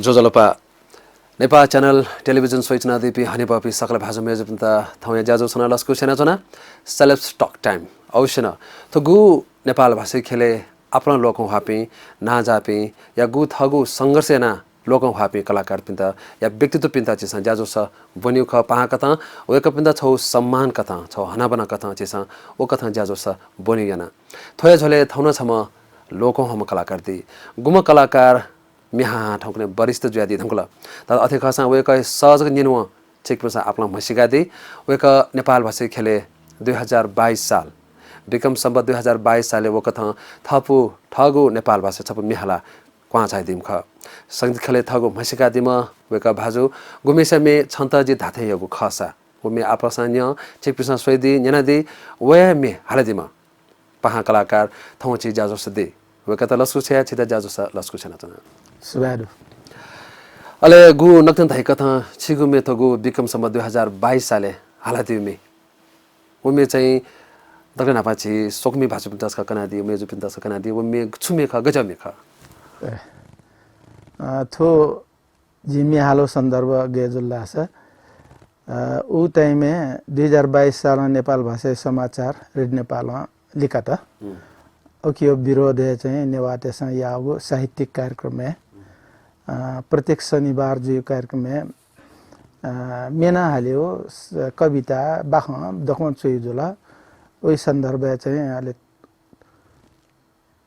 जोजलपा नेपा channel television सूचना दिपी हनेपापी सकल भाषा मेज पिन्ता थौया जाजो छना लस्कु सेना जना सेलेब्स टक टाइम अवश्य न तो गु नेपाल भाषा खेले आफ्नो लोकौ हापी ना जापी या गु थगु संघर्ष ना लोकौ हापी कलाकार पिन्ता या व्यक्तित्व पिन्ता चिसा जाजो स बन्यु ख पहा कथा वेक पिन्ता छौ सम्मान कथा छौ हना बना कथा चिसा ओ कथा जाजो स बन्यु याना थोया झले थौना छम लोकौ हम कलाकार दि गुम कलाकार मिहा ठौकने वरिष्ठ ज्यादि धंकुला त अथेखसा वेक सहज निनुव चेक प्रसा आपला मसिगा दि वेक नेपाल भाषा खेले 2022 साल विक्रम सम्बत 2022 साले वकथ थपु ठगु नेपाल भाषा छपु मिहाला क्वा चाहिँ दिम ख संगीत खेले थगु मसिगा दिम वेक भाजु गुमेसमे छन्त जि धाथे यगु खसा गुमे आपसान्य चेक प्रसा सोइदि नेनादि वे मे हालदिम पहा कलाकार थौ छि जाजो सदि वेक त लस्कु छ छिदा जाजो स लस्कु छना तना सुबादु अले गु नक्तन थाइ कथा छिगु मे थगु विक्रम सम्बत 2022 साले हालदिमे उमे चाहिँ दगन आपाछि सोकमी भाषा पिन्तास का कनादि मेजु पिन्तास का कनादि उमे छुमे ख गजमे ख थो जिमी हालो सन्दर्भ गेजुल्ला छ उ टाइममे 2022 साल नेपाल भाषा समाचार रेड नेपालमा लिखा त ओकियो विरोध चाहिँ नेवातेसँग यागो साहित्यिक कार्यक्रम में प्रत्येक शनिबार जो कार्यक्रम में मेना हाल्यो कविता बाख दखम चोइजुला ओइ सन्दर्भ चाहिँ अहिले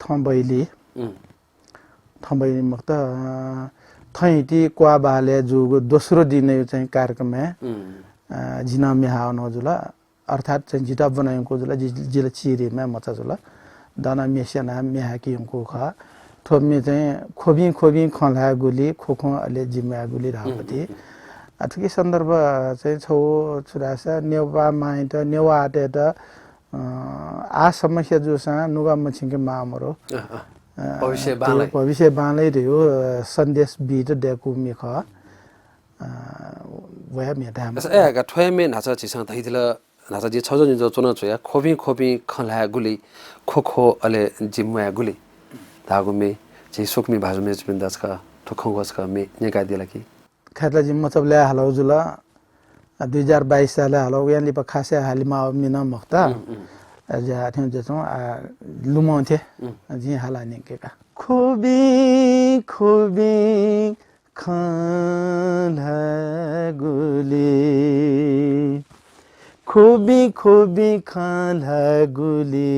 थम्बैली मक्त थैटी क्वा बाले जो दोस्रो दिन चाहिँ कार्यक्रम में जिना मिहा नजुला अर्थात चाहिँ जिता बनाएको जुला जिला चिरी में मचा जुला दाना मेसियाना मेहाकी को खा थोमे चाहिँ खोबी खला गुली खोखो अले जिम्मा गुली रापति अथकी सन्दर्भ चाहिँ छौ छुरासा नेवा माइट नेवा आटे त आ समस्या जोसा नुगा मछिङके मामरो भविष्य बालै रह्यो सन्देश बिट डेकु मेख वया मेटा ए गा ठ्वयमे नाचा चिसा थैदिला नाचा जे छजो जो चुना छोया खोबी खला गुली खोखो अले जिम्मा गुली धागुमे जे सुकमी भाजु मेज बिन्दास का ठोखौ गस का मे नेका दिला कि खातला जिम मतलब ल्या हालौ जुला 2022 साल हालौ याली प खासे हालिमा मिन मखता जा थिन जसो लुमो थे जि हाला निकेका खोबी खला गुली खोबी खला गुली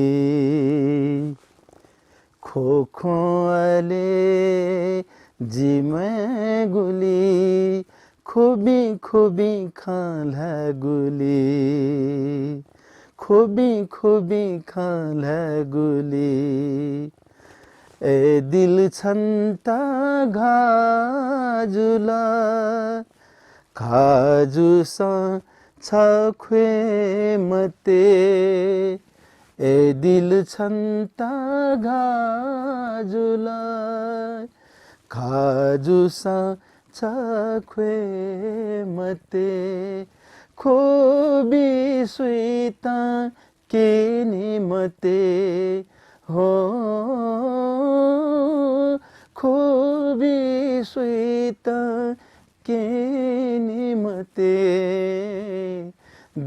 खोखो अले जिमे गुली खोबी खला गुली खोबी खला गुली ए दिल छन्ता घाजुला खाजुसा छख्वे मते ए दिल छन्ता घाजुला खाजुसा छख्वे मते खोबी सुइता के निमते हो खोबी सुइता के निमते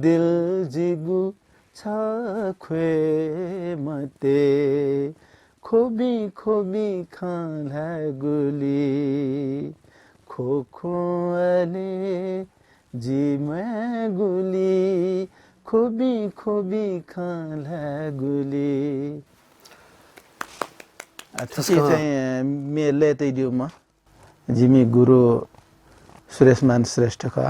दिल जिगु छख्वे मते खोबी खला गुली खोखो अले जिमे गुली खोबी खला गुली चाहिँ मेले तैदिउमा जिमी गुरु सुरेशमान श्रेष्ठ का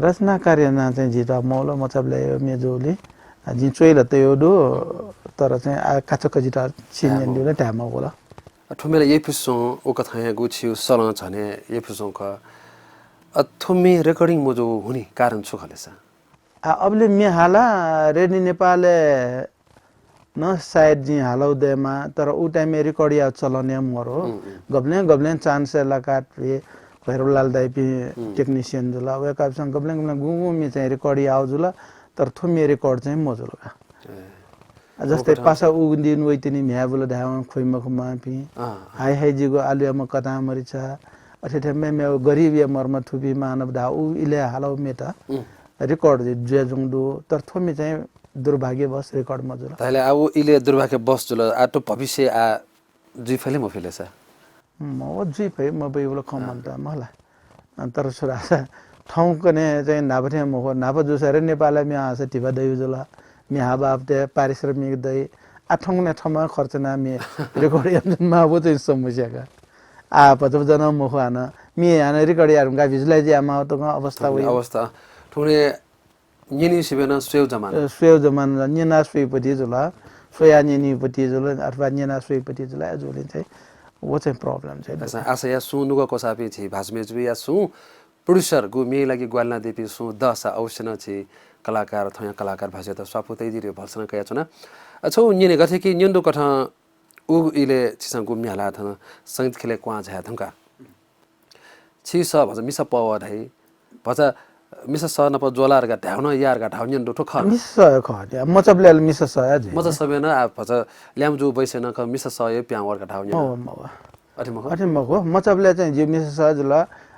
रचना कार्य ना चाहिँ जिता मौलो मतलब मेजोली जि चोइल त यो दो तर चाहिँ काचक जिता छिन्यन दिले टाइममा होला ठुमेले यही पिसो ओ कथा गुछि सल छने यही पिसो क थुमे रेकर्डिङ मोजो हुने कारण छु खलेसा अबले मे हाला रेडी नेपालले न सायद जि हालौ देमा तर उ टाइम रेकर्डिया चलने मरो गब्ले चान्स लगात भैरवलाल दाइपी टेक्निशियन जुला वे कापसँग गब्ले गुगु मे चाहिँ रेकर्डिया आउ जुला तर थुमे रेकर्ड चाहिँ मजुलका जस्तै पासा उगुन्दिन वइतिनी म्याबुल धावन खोइमको मापि हाई हाई जिगो आलुयामा कता मरिछ अठेठे मे गरीब या मर्म थुपी मानव दा उ इले हालौ मेता रेकर्ड जे जुङदो तर थोमी चाहिँ दुर्भाग्यवश रेकर्ड मजुल तैले अब इले दुर्भाग्यवश जुल आटो भविष्य आ जुइ फैले म फिलेछ म जुइ फै म बेबुल खमन त मलाई तर सुरा ठाउँ कने चाहिँ नाभथे मको नाभ जुसरे नेपालले म्या आछ टिबा दैउ जुल म्या बापते पारिश्रमिक दै आठौँ ने ठमा खर्च ना मे रेकर्ड मा वो चाहिँ समस्या का आ पतब जना मखो आन मी आन रेकर्ड यार गा भिजुलाइ जे आमा त अवस्था वे अवस्था ठुने निनी सिबेना स्वेव जमाना निना स्वेपति जुल सोया निनी पति जुल अथवा निना स्वेपति जुल जुल चाहिँ वो चाहिँ प्रब्लम चाहिँ आशा या सुनुको कोसापि छि भाजमेज या सु प्रोड्युसर गु मे लागि ग्वालना देपी सु दशा अवश्य छि कलाकार थया कलाकार भाषा त स्वापुतै दिरे भल्सन कया छना छौ निने गथे कि निन्दो कथा उ इले छिसा गुम्या हाला थन संगीत खेले क्वा झया थंका छि स भज मिस पव धै भज मिस स नप जोलार गा ढाउन यार गा ढाउन निन्दो ठो ख मिस ख मचबले मिस स या जे मच सबेन आ भज ल्याम जु बैसेन क मिस स यो प्यावर गा ढाउन अठे मको मचबले चाहिँ जे मिस स जुल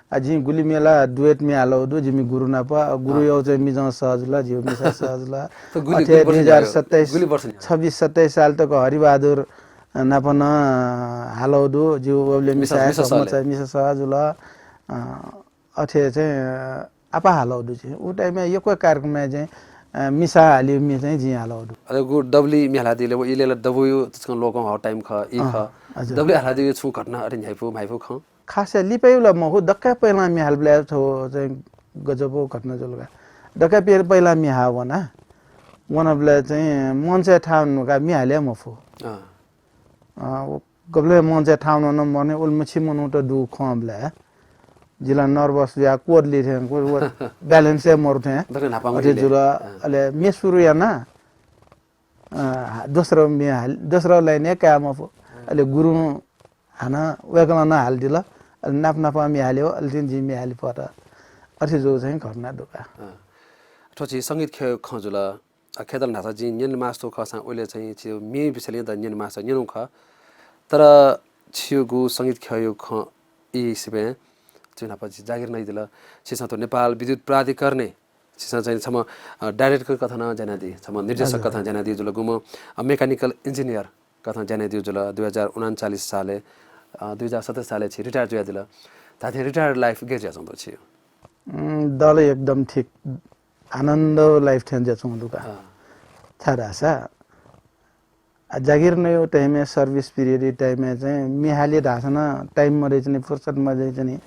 अझि गुली मेला डुएट मे हालो दु जिमी गुरु ना पा गुरु यो चाहिँ मिज सहजला जिउ मिस सहजला 2027 26 27 साल तक हरिबहादुर नापन हालो दु जिउ बबले मिस सहजला अठे चाहिँ आपा हालो दु चाहिँ उ टाइममा यो कोही कार्यक्रममा चाहिँ मिसा हालियो मि चाहिँ जि हालो दु अरे गु डब्ली मिला दिले इले दबुयो त्यसको लोक हाउ टाइम ख इ ख डब्ली हाला दियो छु घटना अरे माइफु ख खासै लिपैला मको दक्का पहिला मि हालब्ला थो चाहिँ गजबो घटना जलगा दक्का पहिला मि हावना वनबले चाहिँ मञ्चे ठाउनु का मि हाले मफु गबले मञ्चे ठाउनु न मने उल्मछि मनु त दु खमले जिला नर्भस या कोडली थे को बैलेंस से मरथे अरे जुला अले मे सुरु या ना दोस्रो लाइन काम अफ अले गुरु हाना वेकला न हाल दिला नाप नापा मि हाल्यो अलदिन जि मि हालि पट अथे जो चाहिँ घटना दुका ठोची संगीत खे खजुला खेदल नासा जि निन मास्तो खसा ओले चाहिँ छियो मे बिसले त निन मासा निनु ख तर छियोगु संगीत खयो ख इ सिबे चुनापछि जागिर नै दिला छिसा त नेपाल विद्युत प्राधिकरण छिसा चाहिँ छम डाइरेक्टर कथा न जनादि छम निर्देशक कथा जनादि जुल गुम मेकानिकल इन्जिनियर कथा जनादि जुल 2039 साले 2017 साले छि रिटायर जुया दिला ताथे रिटायर लाइफ गेज जाछौ छि दल एकदम ठीक आनन्द लाइफ थेन जाछौ दुका छाडासा जागिर नै टाइममा सर्भिस पिरियड टाइममा चाहिँ मिहाली ढासना टाइम मरे चाहिँ फुर्सद मजे चाहिँ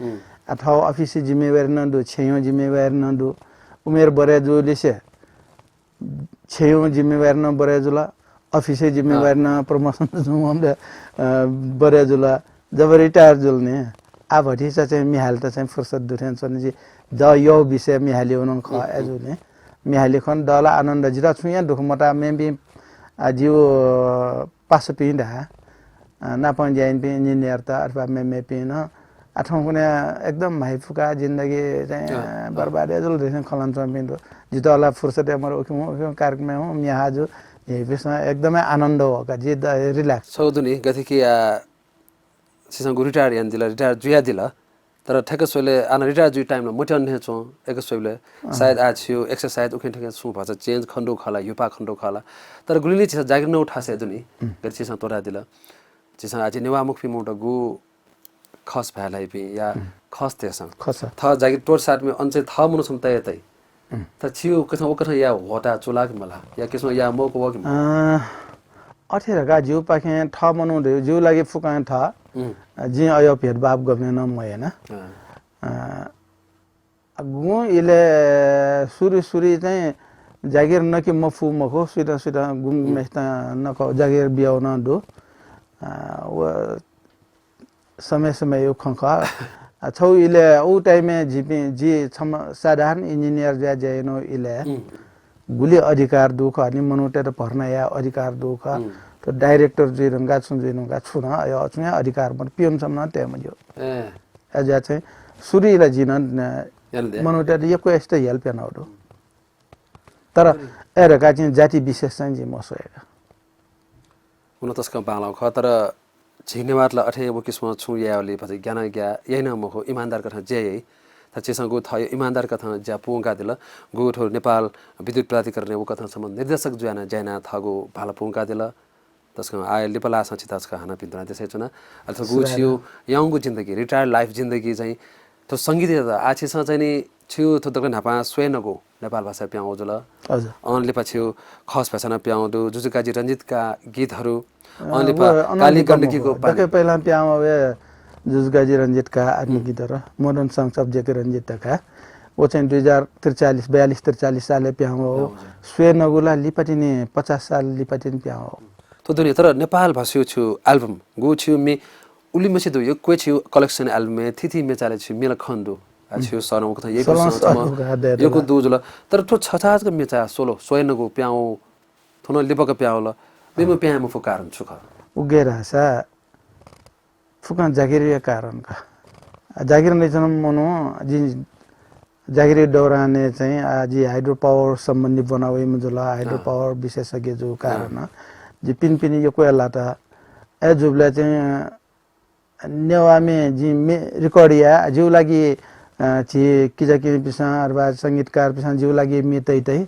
अथवा अफिस जिम्मेवारी न दु छेयो जिम्मेवारी न दु उमेर बरे जो लिसे छेयो जिम्मेवारी न बरे जुला अफिस जिम्मेवारी न प्रमोशन जो हमले बरे जुला जब रिटायर जुलने आ भटी चाहिँ मिहाल त चाहिँ फुर्सद दुथेन सनी द यो विषय मिहाली हुन ख एजुने मिहाली खन दला आनन्द जिरा छुया दुखमटा मेबी आजियो पास पिंडा नापन जाइन पे इंजीनियर त अथवा मे पिन आठौं कुने एकदम भाइफुका जिन्दगी चाहिँ बर्बाद जल देसन खलन पिंडो जितला फुर्सद हमर ओके कार्यक्रम हो यहाँ जो ये विषय एकदमै आनन्द हो का जे रिल्याक्स सौदुनी गथे कि सिसा रिटायर यान दिला रिटायर जुया दिला तर ठेक सोले आन रिटायर जु टाइम मोटन ने छौ एक सोले सायद आछियो एक्सरसाइज उखे ठेक छु भछ चेन्ज खण्डो खाला युपा खण्डो खाला तर गुलिले छ जागिर न उठासे दुनी गछि तोरा दिला छिसा आज नेवा मुख फिमोट गु खस भ्यालाई पि या खस तेस खस थ जागिर तोर साथ में अनसे थ मनु छम तय तय त छियो कथा ओकथा या होटा चुला कि मला या किसो या मोको वक अठेर गा जिउ पाखे ठ मनु जिउ लागि फुका ठ जी अयो भेदभाव गर्ने न म हैन गु इले सुरी चाहिँ जागिर न कि मफु मखो सुदा गुम मेस्ता न को जागिर बियाउ न दु समय यो खंखा छौ इले उ टाइम में जी छम साधारण इंजीनियर जा जैनो इले गुली अधिकार दुख अनि मनुटे त भर्ना या अधिकार दुख तो डाइरेक्टर जे रंगा छुंगा छुना यो छुया अधिकार मन पियम सम्ना ते मजो अजा चाहिँ सुरीला जिन मनुटे त यको यस्तो हेल्प न हो तर एरका चाहिँ जाति विशेष चाहिँ जी मसोएका हुन तस्का बालाउ ख तर झिनेवारला अठे वो किस्म छु याले पछि ज्ञान ग्या यही न मखो इमानदार कथा जे यही त चेसँग गु थयो इमानदार कथा ज्या पुंगा दिल गु ठो नेपाल विद्युत प्राधिकरण वो कथा सम्म निर्देशक ज्याना ज्याना थगो भाला पुंगा दिल तस्का आय लिपला सचितासका हाना पिन्तना त्यसै चुना अथवा गु छियो यङको जिन्दगी रिटायर्ड लाइफ जिन्दगी चाहिँ तो संगीत आछिसँग चाहिँ नि छियो थो दक नापा स्वेनको नेपाल भाषा प्याउ जुल हजुर अनले पछि खस भाषा प्याउँदो जुजुकाजी रञ्जितका गीतहरू अनले काली गण्डकीको दके पहिला प्याउ वे जुजुकाजी रञ्जितका आत्मिक गीतहरू मोडर्न सङ्ग सब्जेक्ट रञ्जितका वो चाहिँ 2043 साले प्याउ हो स्वेनगुला लिपटिने 50 साल लिपटिने प्याउ हो तो दुनिया तर नेपाल भाषा छु एल्बम गु छु मे उली मसे दो यो क्वे छु कलेक्सन एल्बम में थिथि मे चाले छु मेला खन्दो छु सनौ कथा यको सम यको दुजुल तर ठो छछाज क मेचा सोलो सोयनको प्याउ थुनो लिपक प्याउल मेमो प्याम फु कारण छु ख उगेरा सा फुका जागिरिया कारण का जागिर नै जन्म मनो जि जागिरी दौराने चाहिँ आज हाइड्रो पावर सम्बन्धी बनावे मुजुला हाइड्रो पावर विशेषज्ञ जो कारण जी पिनपिनी यो कोयला त ए जुबले चाहिँ नेवामे जी रिकॉर्डिया जो लागि छि किजकि पिसा अरबा संगीतकार पिसा जो लागि मे तै तै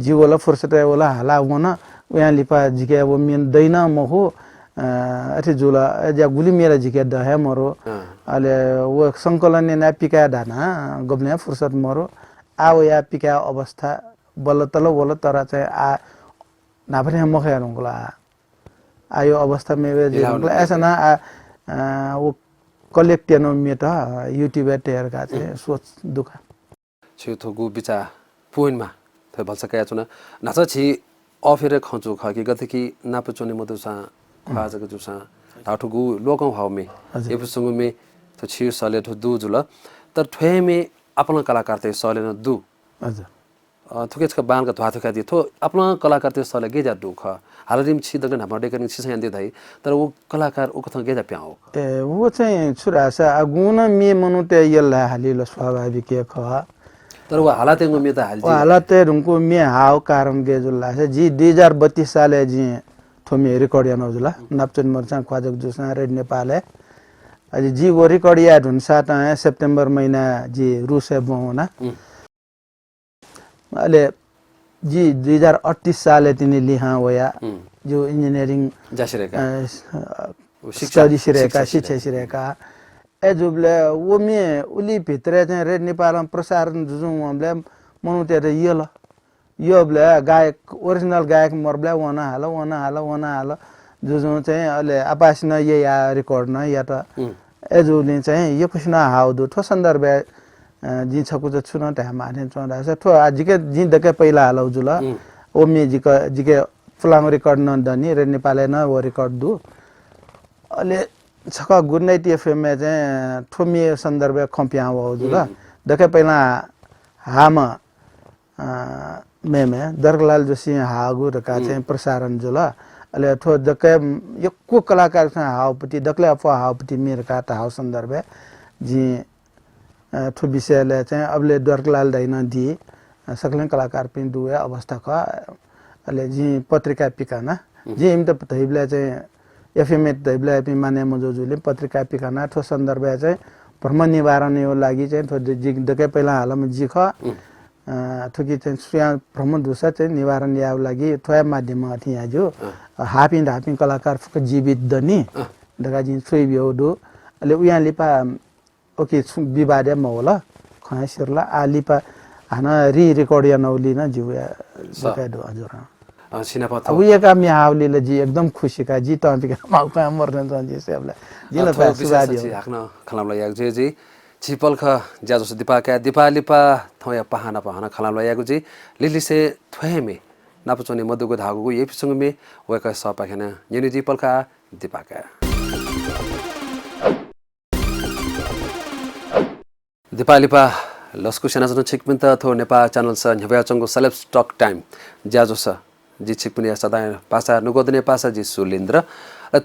जीवला फुर्सत वाला हाला हुन उया लिपा जिके वो मेन दैन महो अथे जुला जा गुली मेरा जिके द है मरो अले वो संकलन ने पिका दाना गबने फुर्सत मरो आओ या पिका अवस्था बल तल वल तर चाहिँ आ नाफरे मखे रंगला आयो अवस्था में वे जे ऐसा ना वो कलेक्टेनो मेटा युट्युब टेर का चाहिँ सोच दुखा छु थगु बिचा पोइन्टमा थ भल्सका छुना नाचा छि अफेर खंचो खकी गथे कि नापचोने मधुसा खाजको जुसा थाठुगु लोकौ हाउमे एपुसंग में तो छि सले ठो दु जुल तर ठ्वे में अपना कलाकार ते सले न दु हजुर थुकेचका बानका ध्वाथुका दि थो अपना कलाकार ते सले गेजा दुख हालरिम छि दगन हाम्रो डेकन छि सयान दे धाइ तर वो कलाकार ओ कथा गेजा प्याउ ए वो चाहिँ छुरासा अगुन मे मनुते यल्ला हालिलो स्वाभाविक ख तर वो हालाते में त हाल जी हालाते रुको मे हाउ कारण गे जुल्ला से जी 2032 साले जी थोमी रिकॉर्ड यानो जुला नापचन मरचा ख्वाजक जुसा रेड नेपाल है अजी जी वो रिकॉर्ड या ढुन सात है सितंबर महीना जी रूस है बोना अले जी 2038 साले तिनी लिहा होया जो इंजीनियरिंग जासिरेका शिक्षा सिरेका ए जुबले वो में उली भित्रे चाहिँ रेड नेपाल प्रसारण जुजु हमले मनुते त यो ब्ले गायक ओरिजिनल गायक मरब्ले वना हाल जुजु चाहिँ अले आपास न ये या रिकॉर्ड न या त ए जुले चाहिँ यो पुछना हाउ दु ठो सन्दर्भ जी छकु ज छुन त माने चोंदा छ ठो आजिके जी दके पहिला हालौ जुल ओ म्युजिक जिके फलाङ रिकॉर्ड न दनी रेड नेपाल न वो रिकॉर्ड दु अले छका गुड नाइट एफएम में चाहिँ ठोमी सन्दर्भ खम्पिया हो जुल दके पहिला हाम में दरगलाल जोशी हागु रका चाहिँ प्रसारण जुल अले ठो दके यो को कलाकार छ हाउपटी दकले अफवा हाउपटी मेर का त हाउ सन्दर्भ जी ठो विषयले चाहिँ अबले दरगलाल दैन दि सकले कलाकार पिन दुए अवस्था का अले जी पत्रिका पिकाना जी इम त तैबले चाहिँ एफएमए दैबले पि माने मजोजुले पत्रिका पिकाना ठो सन्दर्भ चाहिँ भ्रम निवारण यो लागि चाहिँ ठो दके पहिला हालमा जिख थुकी चाहिँ स्वयं भ्रम दुसा चाहिँ निवारण या लागि ठोया माध्यम अथि याजो हापिन कलाकार फुक जीवित दनी दगा जिन सोइ बियोदो अले उया लिपा ओके विवादे मौला खया सिरला आलिपा हाना री रिकॉर्ड या नौली न जिया दकादो हजुर सिनापत अब ये काम हावलीले जी एकदम खुशी का जी त पिका माउ का मर्ने त जी सेबला जिला सुवादी हाक्न खलामला याग जे जी छिपल ख ज्याजो दिपाका दिपालिपा थया पहाना खलामला याग जी लिलिसे थ्वेमे नापचोने मधुको धागोको एपिसँग मे वका सपाखेना यनि जी पलका दिपाका दिपालिपा लस्कु सेना जन छिकपिन त थो नेपाल च्यानल छ न्यबया चंगो सेलेब्स टक टाइम ज्याजो छ जी छिकपिन सदा पासा नुगोदने पासा जी सुलिन्द्र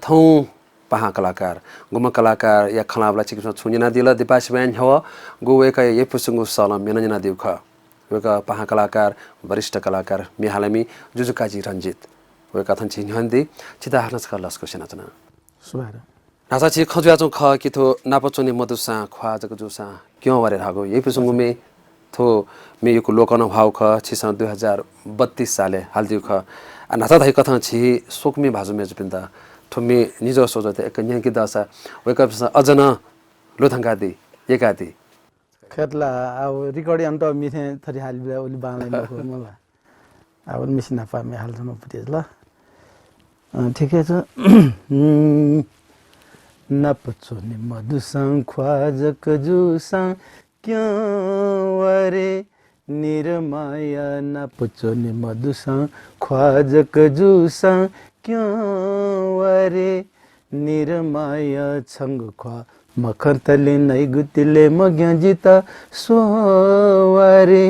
थौ पहा कलाकार गुम कलाकार या खलाबला छिकपिन छुनिना दिल दिपास ब्यान हो गोवेका ये पुसुंगु सलम मेनजना दिउख वेका पहा कलाकार वरिष्ठ कलाकार मिहालमी जुजुकाजी रञ्जित वे कथन छि न्हन्दी चिता हार्नस ख लस्को सेनाचना सुबार नासा छि खजुया चो ख कि थो नापचोनि मधुसा ख्वा जक जुसा क्यों वारे रागो यही प्रसंग में थो मे यो लोकन भाव ख छि सन 2032 साले हालदिउ ख नासा धाइ कथन छि सोकमी भाजु मे जपिन्दा थोमी निजो सोजते एक न्याकी दसा वेकअप अजन लोथंगादी एकादी खेतला अब रिकर्डिङ अन्त मिथे थरी हालिबे ओली बाँलै नखो मला अब मिसिन पामे हाल्छन पुतेज ल ठिकै छ नपचोनि मधुसं ख्वाजक जुसं क्यों वरे निरमाया नपचोनि मधुसं ख्वाजक जुसं क्यों वरे निरमाया छंग ख्वा मखतले नैगुतिले मग्यजिता सोवारे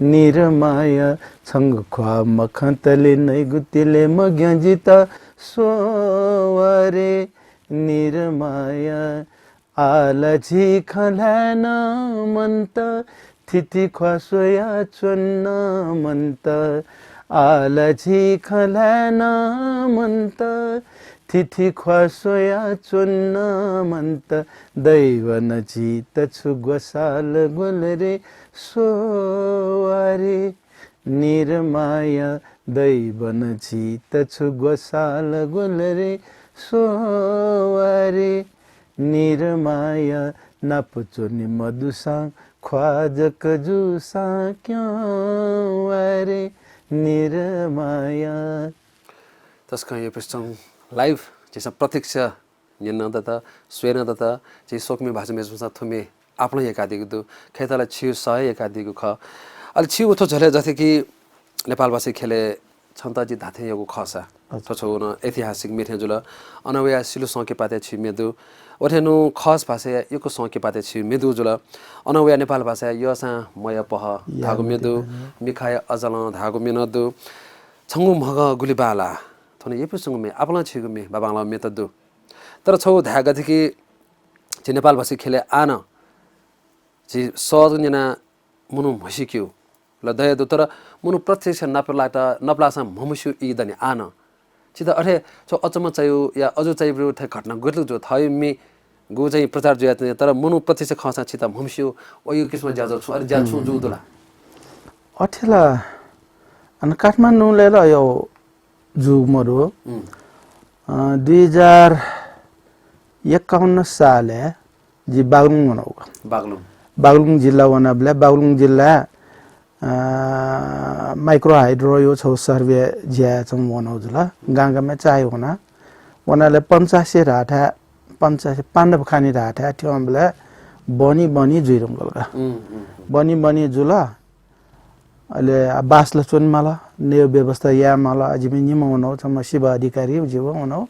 निरमाया छंग ख्वा मखतले नैगुतिले मग्यजिता सोवारे निरमाया आलझी खलान मंत थिति ख्वा सोया चुन्न मंत आलझी खलान मंत थिथि ख्वासोया चुन्न मंत दैवन चित छु गोसाल गोलरे सोवारे निरमाया दैवन चित छु गोसाल गोलरे सोवारे निरमाया नपचोनि मधुसा ख्वाजक जुसा क्यों वारे निरमाया तस्का यो प्रसंग लाइभ जैसा प्रत्यक्ष यन्नदता स्वेनदता जे सोकमी भाषा में जसा थुमे आफ्नो एकादिको दु खेतला छिउ सय एकादिको ख अलि छिउ उठो झले जथे कि नेपाल भाषी खेले छन्ताजी धाथे यगो खसा थछो न ऐतिहासिक मिथे जुल अनवया सिलु सके पाते छि मेदु ओथेनु खस भाषा यको सके पाते छि मेदु जुल अनवया नेपाल भाषा यसा मय पह धागु मेदु मिखाय अजल धागु मेनदु छंगु मग गुलिबाला थने ये प्रसंग में आपला छिगु में बाबाला में तदु तर छौ धागा थिकि जे नेपाल भाषी खेले आन जे सजना मुनु भसिक्यु ल दय दु तर मुनु प्रत्यक्ष नपलाटा नपलासा ममुसु इदनि आन चिता अरे छौ अचम चायु या अजु चायु थ घटना गरलु जो थय मे गु चाहिँ प्रचार जुयात तर मुनु प्रत्यक्ष खसा चिता ममुसु ओयो किसिम ज्याजो छु अरे ज्या छु जुदुला अठेला अन काठमाडौँ लेर यो जुगमरो 2051 साले जी बागलुङ मनाउका बागलुङ जिल्ला वनाबले बागलुङ जिल्ला माइक्रो हाइड्रो यो छौ सर्वे ज्या छौ वनाउजुला गांगामे चाहे होना वनाले 85 राठा 85 पाण्डव खानी राठा ठ्यामले बनी जुइरंगलका बनी जुला अहिले बासला चुनमाला ने व्यवस्था या माला अजिमे निमौनो छ शिव अधिकारी जीव हुनु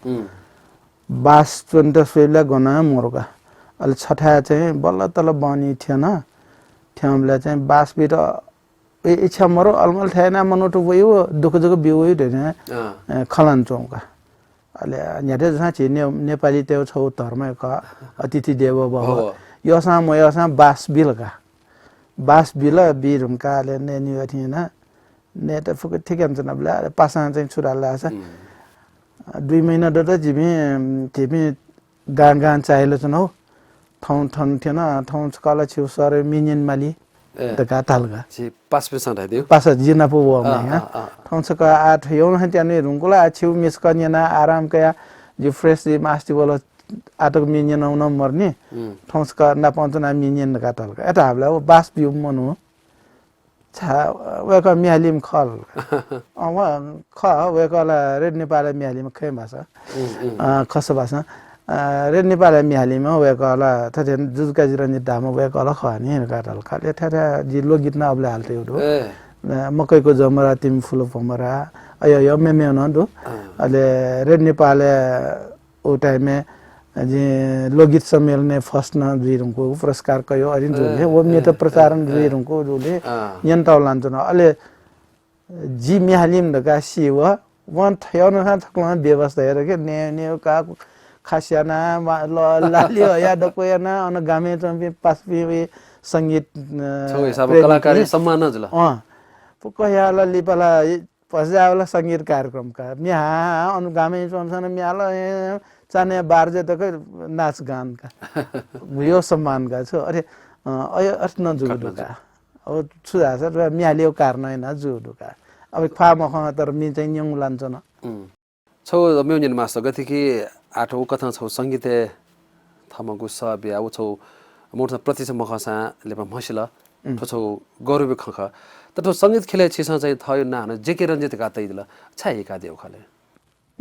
बास चुन्त सोइला गना मोरका अहिले छठा चाहिँ बल्ल तल बनी थिएन ठ्यामले चाहिँ बास बिर इच्छा मरो अलमल थेना मनोटु भयो दुख बिउ हैन खलन चौका अहिले न्याटे जसा छि नेपाली त्यो छौ धर्मका अतिथि देव भव योसा मयोसा बास बिलका बास बिल बिरुमकाले ने निवथिन ने त फुक ठीक हुन्छ नबला पासा चाहिँ छुराला छ 2 महिना दत जिमी गान चाहेलो छन हो ठौं थिएन ठौं कला छिउ सर मिनियन माली त गातालगा छि 5% हादियो पासा जिना पो हो म ठौं छ का 8 यो न त्यने रुङकोला छिउ मिस कन्याना आराम कया जि फ्रेश जि मास्टी बोला आटक मिनियन आउन मर्ने ठौंसका नापञ्चना मिनियन गातालगा एटा habla बास बिउ मनु छा वेका मिहालिम खल ख वेकाला रेड नेपाल मिहालिम खै भाषा खस भाषा रेड नेपाल मिहालिम वेकाला थथे जुजुकाजी रञ्जित धाम वेकाला खनि गाताल खाले थथे जि लोकगीत न अबले हाल्थे उडो मकैको जमरा तिम फुल फमरा अयो मेमे न दो अले रेड नेपाल ओ टाइममे जे लोकगीत सम्मेलन फर्स्ट न जुइरुङको पुरस्कार कयो अरिन जुले वो मे त प्रसारण जुइरुङको जुले यन्ताउ लान्छ न अले जी मिहालिम दका सिव वन थयन न थक्ला व्यवस्था हेर के ने का खासियाना लालियो या दकोयाना अन गामे चम्पी पासपी संगीत छौ हिसाब कलाकारी सम्मान जुल पुकया लिपाला पसावला संगीत कार्यक्रम का मिहा अनुगामे चोनसन मिहाल चाने बारजे तक नाच गान का यो सम्मान का छो अरे अय अर्थ न जुडु का अब छुदा छ मिहालियो कारण हैन जुडु का अब खा मख तर मि चाहिँ न्यङ लान्छ न छौ म्युनियन मास्टर गति कि आठौ कथा छौ संगीत थमगु सब या उ छौ मोर्चा प्रतिशत मखसा लेपा मसिला छौ गौरव खख त तो संगीत खेले छिसा चाहिँ थयो न जेके रञ्जित का तैदिला छाइ का देउ खले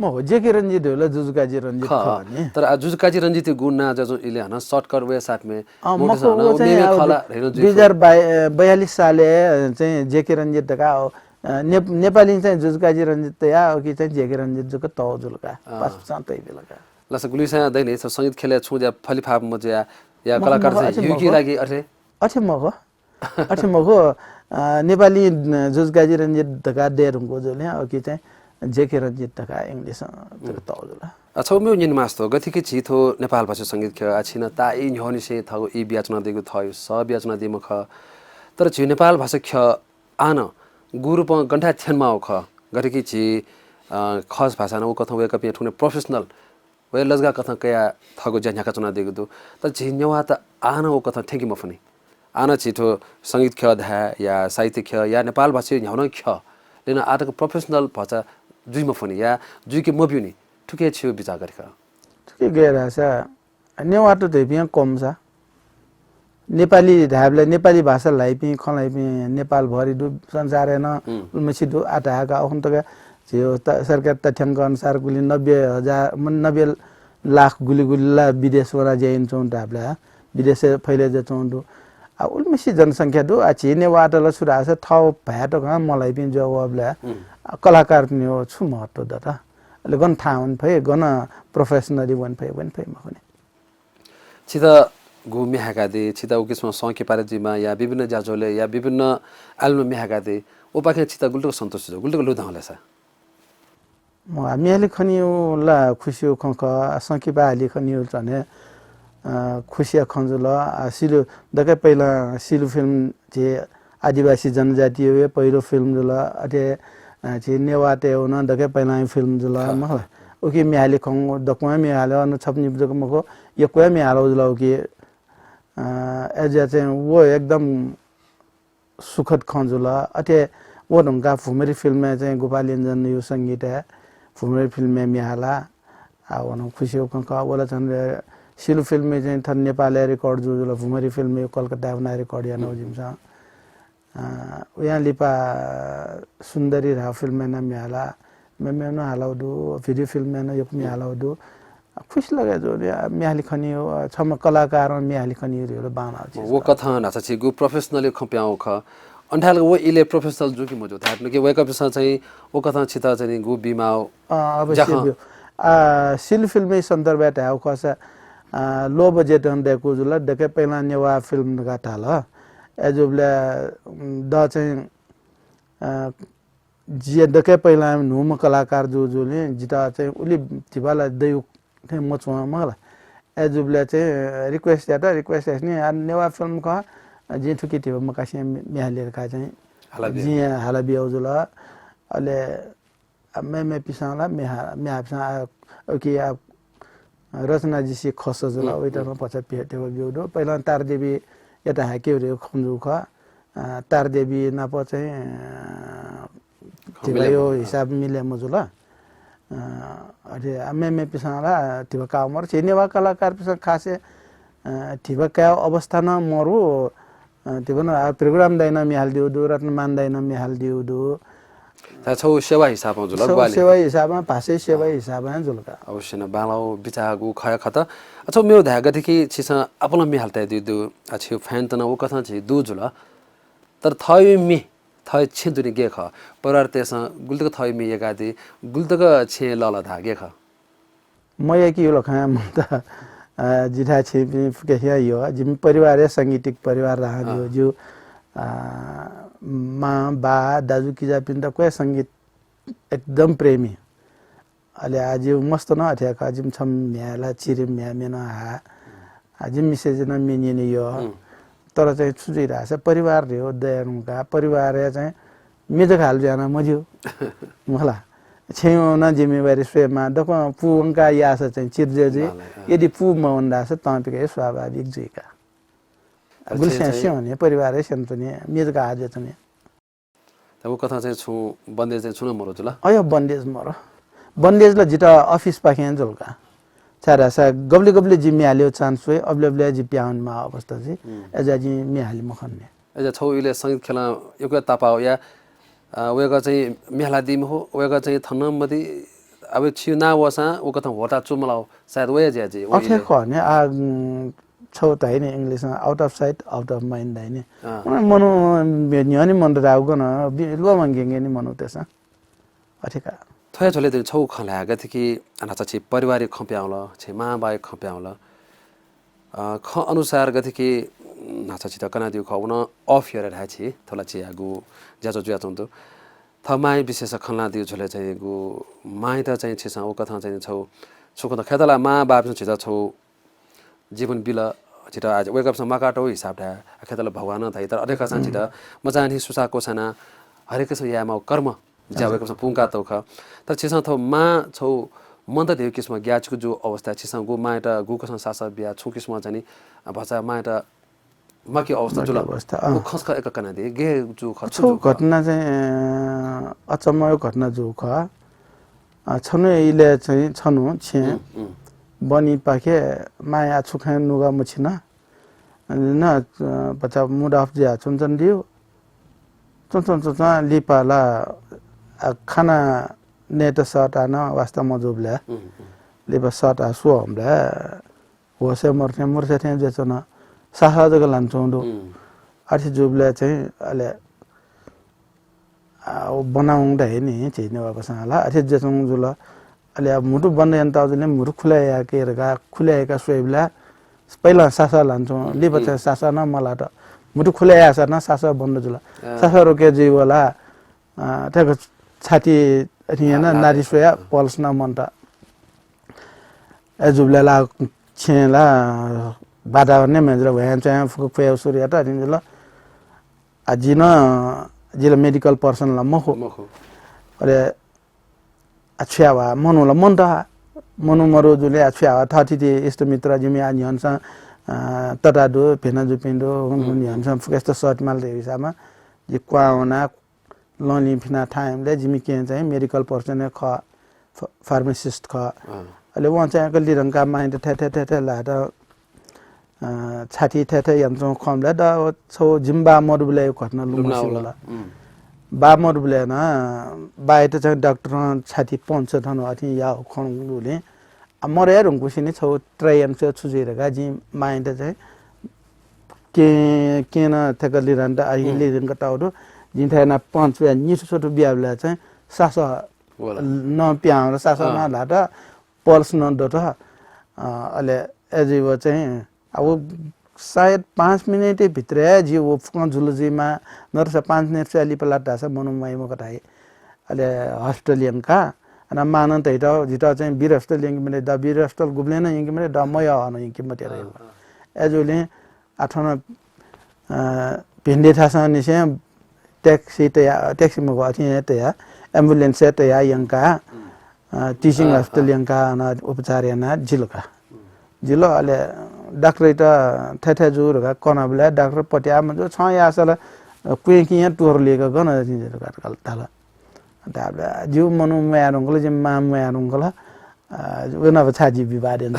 म जेके रञ्जित होला जुजुकाजी रञ्जित खने तर जुजुकाजी रञ्जित गुण ना जो इले हन शॉर्टकट वे साथ में मोर्चा न मेमे खला 2042 साले चाहिँ जेके रञ्जित का नेपाली चाहिँ जुजुकाजी रञ्जित या कि चाहिँ जेके रञ्जित जुक तौ जुलका पास तै बेलका लस गुलिसा दैने संगीत खेले छु जा फलिफाप मज्या या कलाकार चाहिँ युकी लागि अठे मगो नेपाली जुजुकाजी रञ्जित का देरुङको जुले कि चाहिँ जेके रञ्जित का इंग्लिश तौ जुला अच्छा मे निन मास्तो गतिके छिथो नेपाल भाषा संगीत ख आछिन ता इ न्होनि से थगो इ ब्याचना देगु थयो सब ब्याचना दिम ख तर छि नेपाल भाषा ख आन गुरुप गण्ठा थ्यानमा ख गतिके छि खस भाषा न उ कथा वे कपि ठुने प्रोफेसनल वे लजगा कथा कया थगो जन्याका चुना देगु दु त छि न्यवा त आन उ कथा ठेकी मफनी आन छिथो संगीत ख धा या साहित्य ख या नेपाल भाषा न्याउन ख लेन आटको प्रोफेसनल भाषा जुइ मफनी या जुइ के मब्युनी ठुके छियो विचार गरेका ठुके गएर छ नेवा त देबिया कम छ नेपाली धाबले नेपाली भाषालाई पनि खलाई पनि नेपाल भरि दु संसार हैन उमसी दु आटाका अखन तक जो सरकार तथ्याङ्क अनुसार गुली 90 लाख गुलीला विदेशमा जाइन्छौं धाबले विदेश फैले जचौं दु आ उलमसी जनसंख्या दु आ छिने वाटल सुरा छ थौ भ्याटो ग मलाई पनि जवाबले कलाकार पनि हो छु महत्व दता ले गन थाउन फै गन प्रोफेसनली वन फै मखने छिदा गु मिहाका दे छिदा उकेसमा सके पारेजीमा या विभिन्न जाजोले या विभिन्न एल्बम मिहाका दे ओ पाखे छिदा गुल्टो सन्तोष छ गुल्टो लुधाउला छ म हामीले खनियो ला खुसी खख सके बाली खनियो चने खुसिया खञ्जुल सिलु दकै पहिला सिलु फिल्म जे आदिवासी जनजातीय वे पहिलो फिल्म जुल अटे जे नेवाते हुन दकै पहिला फिल्म जुल म ओके मिहाली खङ दक्वा मिहाले अन छपनी जको मको यो कोया मिहालो जुल ओके एज चाहिँ वो एकदम सुखद खञ्जुल अटे वो ढंगा फुमरी फिल्म में चाहिँ गोपाल इन्जन यो संगीत है फुमरी फिल्म में मिहाला आ वन खुसी खङ वाला चन्द्र सिलु फिल्म में चाहिँ थन नेपाली रेकर्ड जुल फुमरी फिल्म में कलकत्ता बना रेकर्ड या नजिमसा यहाँ लिपा सुन्दरी रा फिल्म में नाम हाला मैं न हालाउदु भिडियो फिल्म में न यो पनि हालाउदु खुश लगे जो मिहाली खनी हो छम कलाकार मिहाली खनी रे बाना वो कथा नाचा छि गु प्रोफेसनली खप्याउ ख अन्ठाल वो इले प्रोफेसनल जो कि मजो थात न कि वेक अप चाहिँ वो कथा छिता चाहिँ गु बिमाउ अवश्य सिल फिल्म में सन्दर्भ है हो खसा लो बजेट देखो जुल देखे पहिला नेवा फिल्म का थाल एजुबले द चाहिँ जे देखे पहिला नुम कलाकार जुले जिता चाहिँ उली तिबाला दयु थे मचवा मला एजुबले चाहिँ रिक्वेस्ट नि नेवा फिल्म का जे ठुकी थियो मकासी मिहालेर का चाहिँ जी हाला बिउ जुल अले मैं पिसाला मैं पिसा ओके रचना जी से खस जुल ओइटामा पछा पेटेको बिउडो पहिला तार देवी यता हाके रे खंजु ख तार देवी नाप चाहिँ तिबायो हिसाब मिले मजुला अरे मैं पिसाला तिबा का मर छिनेवा कलाकार पिसा खासे तिबा का अवस्था न मरु तिबा न प्रोग्राम दैन मिहाल दिउ दु रत्न मान दैन मिहाल दिउ दु छौ सेवा हिसाबमा जुल बाले सेवा हिसाबमा भाषे सेवा हिसाबमा जुलका अवश्य न बालाउ बिचागु खय खत अच्छा मेरो धागति कि छिस अपन मिहालता दिउ अछि फ्यान त न ओ कथा छि दु जुल तर थय मि थय छि दुनि गे ख परिवार तेस गुल्तक थय मि एका दि गुल्तक छे लल धागे ख म एकी यो लखा म त जिठा छि के यो जिम परिवार संगीतिक परिवार रहा जो माँ बा दाजु किजा पिन त कोही संगीत एकदम प्रेमी अहिले आज मस्त न अठ्याका जिम छम म्याला चिरे म्या मेन हा आज मिसेज न मिनिने यो तर चाहिँ छुजिरहेछ परिवार रे हो दयानुका परिवार चाहिँ मेजो खाल जाना मज्यो मला छेउना जिम्मेवारी स्वयंमा दक पुंका यास चाहिँ चिर्जेजी यदि पु मवन्दास तांपिके स्वाभाविक जुइका गुलस्यासी हुने परिवारै सन्तुने मेजका आज चाहिँ तब कथा चाहिँ छु बन्देज चाहिँ छुन मरो जुला अयो बन्देज मरो बन्देजला जिता अफिस पाखेन जुलका छारा सा गब्ले गब्ले जिम्मे हाल्यो चान्स वे अब्ले जिप्याउन मा अवस्था चाहिँ एजा जि मे हालि मखन्ने एजा छौ इले संगीत खेला एउटा तापाउ या वेगा चाहिँ मेहला दिम हो वेगा चाहिँ थनमदी अब छिउ ना वसा उ कथा होटा चुमलाउ सायद वे ज्याजी अथे खने आ छौ त हैन इंग्लिशमा out of sight out of mind हैन मनु न्यनि मन राउ गन लो मंगेंगे नि मनु त्यसा अथेका थया झले त छौ खला गथे कि अनाचा छि पारिवारिक खप्याउल छे मा बाइ खप्याउल ख अनुसार गथे कि नाचा छि त कना दिउ खउन अफ हियर रहा छि थला छि आगु ज्याजो ज्या चंतो थमाइ विशेष खला दिउ झले चाहिँ गु माइ त चाहिँ छिसा ओ कथा चाहिँ छौ सुख त खेतला मा बाप छि त छौ जीवन बिल छिटा आज वेक अप स माकाटो हिसाब दा खेतला भगवान थै तर अडेका सान छिटा मजानी सुसाको सना हरेक छ यामा कर्म ज्या वेक अप स पुंका त ख तर छिसा थौ मा छौ मन त देउ किसमा ग्याचको जो अवस्था छिसा गु माइटा गु कसन सासा बिया छु किसमा चाहिँ भचा माइटा माकी अवस्था जुल अवस्था खसका एक कना दे गे जो खछु घटना चाहिँ अचम्मको घटना जो ख छनु इले चाहिँ छनु छे बनी पाखे माया छुखा नुगा मुछिना न बचा मुड अफ ज्या चुनचन दियो चुनचन लिपाला खाना नेट सट आना वास्ता मजुबले लिपा सट आ सो हमले होसे मर्थे मर्थे थे जेचन साहा जग लान्छौं आछि जुबले चाहिँ अले बनाउँदा हैन छैन बाबासँगला आछि जेचौं जुल अले मुटु बन्ने अन्त अझले मुटु खुलाया केरगा खुलाएका सोइबला पहिला सासा लान्छौं लिपा चाहिँ सासा न मला त मुटु खुलाया छ न सासा बन्द जुल सासा रोके जीवला ठ्याक छाती हैन नारी सोया पल्स न मन्टा एजुबला ला छेला वातावरण मेजर भएन चाहिँ फुक फेउ सूर्य त दिनजुल अजिन जिल मेडिकल पर्सन ला मखो अरे अछ्यावा मनुला मनता मनु मरो जुले अछ्यावा थति इष्ट मित्र जिमे आन्यन्छ तटादो भेना जुपिन्दो हुनुहुन्छ फुकेस्ट सर्ट माल दे हिसाबमा जि क्वाउना लनी फिना टाइमले जिमी के चाहिँ मेडिकल पर्सन ख फार्मासिस्ट ख अहिले वहाँ चाहिँ कलि रङका माइन्ड ठे ला त छाती ठे यन्त्र खमले द छौ जिम्बा मरुबले घटना लुमसिला बा मरुबले न बाइट चाहिँ डाक्टर छाती पञ्च थन अथि या खङलुले मरे रुङकुसिने छौ ट्रायन छ छुजेरगा जि माइन्ड चाहिँ के न थकलि रन्दा अहिले दिन कटाउदो जिन्थाना पञ्च या निसो छोटो बियाबला चाहिँ सासा न प्याउ र सासा न लाट पल्स न दट अले एजिव चाहिँ अब सायद 5 मिनट भित्र जी वो फुका जुलजीमा नरस 5 मिनट से अली पलाटा छ मनुमय मकटाई अले अस्ट्रेलियन का अन मानन त हिटा जिटा चाहिँ बीर अस्ट्रेलियन मिले द बीर अस्ट्रेल गुब्ले न यिंग मिले द मय अन यिंग मते रे एजुले आठना भिन्डे थासा निसे ट्याक्सी मगो अथि त या एम्बुलेन्स त या यंका टीचिंग अस्ट्रेलियन का न उपचार याना जिलका जिलो अले डाक्टर त ठेठे जुरगा कनबले डाक्टर पट्या मजो छ या असल कुए कि यहाँ टुर लिएको गन जिरो काटकल ताला दाबले जिउ मनु मयारुङले जे माम मयारुङला उना छाजी विवादन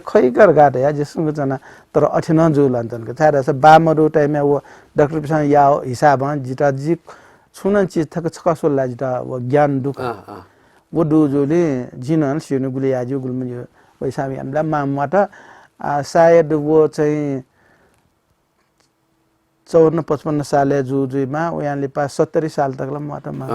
खै कर गाटे या जसको जना तर अठिन जु लन्छन् के छाडा छ बामरु टाइममा वो डाक्टर पिसँग या हिसाब जिता जी छुन चीज थक छकसो लाजिता वो ज्ञान दुख वो दुजुले जिनन सिनु गुले याजु गुलम यो पैसामी हामीलाई मामबाट सायद वो चाहिँ 54-55 साले जुजुमा उहाँले पास 70 साल तकला माटमा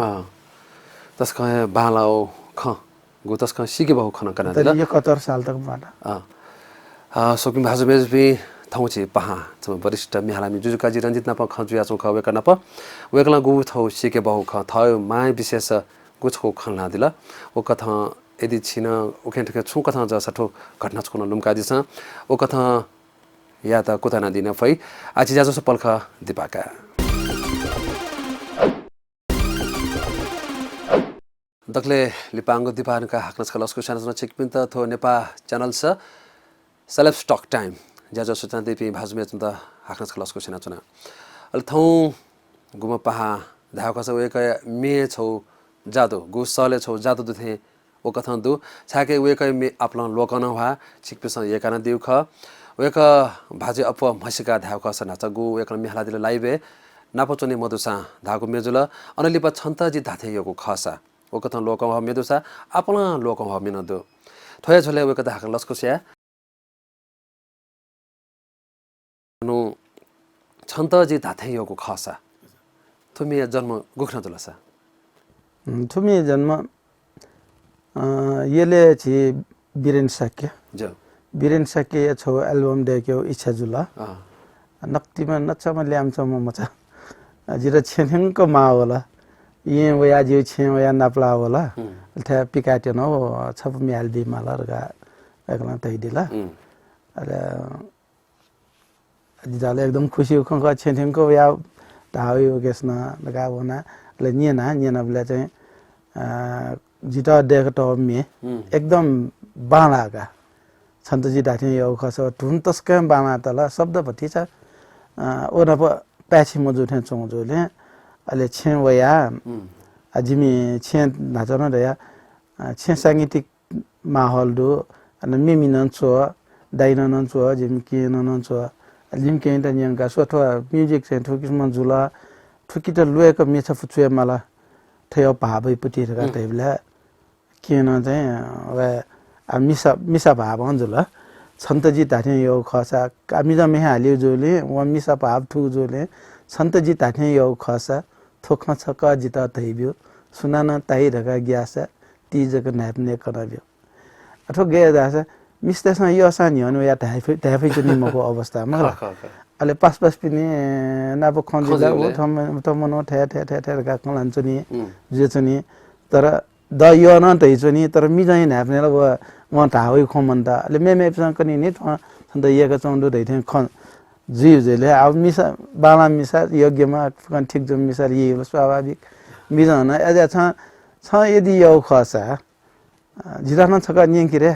तस्का बालाओ ख गु तस्का सिके बहु खन कना दिला 71 साल तक माटा सोकिम भाजु मेजबी थौछि पहा छ वरिष्ठ मिहालामी जुजुकाजी रंजित नप खजुया चौ खवे कना प वेकला गु थौ सिके बहु ख थयो माय विशेष गुछको खनला दिला ओ कथा यदि छिन उखेन्टके छु कथा ज सठो घटना छको लुमका दिस ओ कथा या त कोता न दिन फै आछि जाजो पल्ख दिपाका दक्ले लिपांगो दिपानका हाक्नस खलसको साना चिकपिन त थो नेपा च्यानल छ सेलेब्स टक टाइम ज्याजो सूचना दिपि भाजमे त हाक्नस खलसको साना चुना अल थौ गुम पहा धाका छ एक मे छौ जादो गु सले छौ जादो दुथे ओ कथन दु छाके वेक मे आपला लोकन वा चिकपिस एकाना दिउ ख वेक भाजे अप मसिका धाका छ नाच गु एक मेहला दिले लाइबे नापचोने मधुसा धाको मेजुल अनलिप छन्त जि धाथे योको खसा ओ कथन लोक वा मेदुसा आपला लोक वा मिनदु थय झले वेक धाका लस्को स्या नु छन्त जि धाथे योको खसा तुमी जन्म गुख्न जुलसा तुमी जन्म येले छि बिरेन सक्य जो बिरेन सक्य छौ एल्बम देख्यो इच्छा जुला नक्तिमा नचमा ल्यामचमा मचा जिरा छेनको मा होला ये वया जिउ छे वया नाप्ला होला था पिकाट्यो न छप म्याल दि मालरगा एकला तै दिला अरे जिजाले एकदम खुसी खंग छेनको वया धायो गेसना लगा वना ले निना बले चाहिँ जिता देखतो मे एकदम बाणागा छन्तजी डाथे यो खस धुन तस्का बाणा तला शब्द भति छ ओना प प्याछि मजुथे चोंजोले अले छे वया अजिमी छे नाचन दया छे सांगीतिक माहौल दो अन मिमिनन छो दाइनन छो जिम केनन छो जिम केन त न्यंगा सोथो म्युजिक से ठुकिस मजुला ठुकी त लुएको मेछ फुचुए मला थयो भाबै पुति रगा तैबला केन चाहिँ व मिसा भाव अन्जुला छन्तजी ताथे यो खसा कामी जमे हाल्यो जोले व मिसा भाव ठु जोले छन्तजी ताथे यो खसा थोख छक जिता तैब्यो सुनान ताइ रगा ग्यासा तीजक नाप्ने कराब्यो अथवा गे दासा मिस्तासँग यो सानी हनु या थाफै चाहिँ मको अवस्थामा अले पास पिने नाप खन्जिला ओ त मनो ठे रगा कलान्छनी जेचनी तर द यो न तैचनी तर मिजाइ नाप्ने ल म थावै खमन त ले मेसँग कनि नि छन्त येका चौंडो दैथे ख जिउजेले अब मिसा बाला मिसा योग्यमा ठिक जो मिसा ये स्वाभाविक मिजान अझ छ यदि यो खसा जिरान छक न्यंकी रे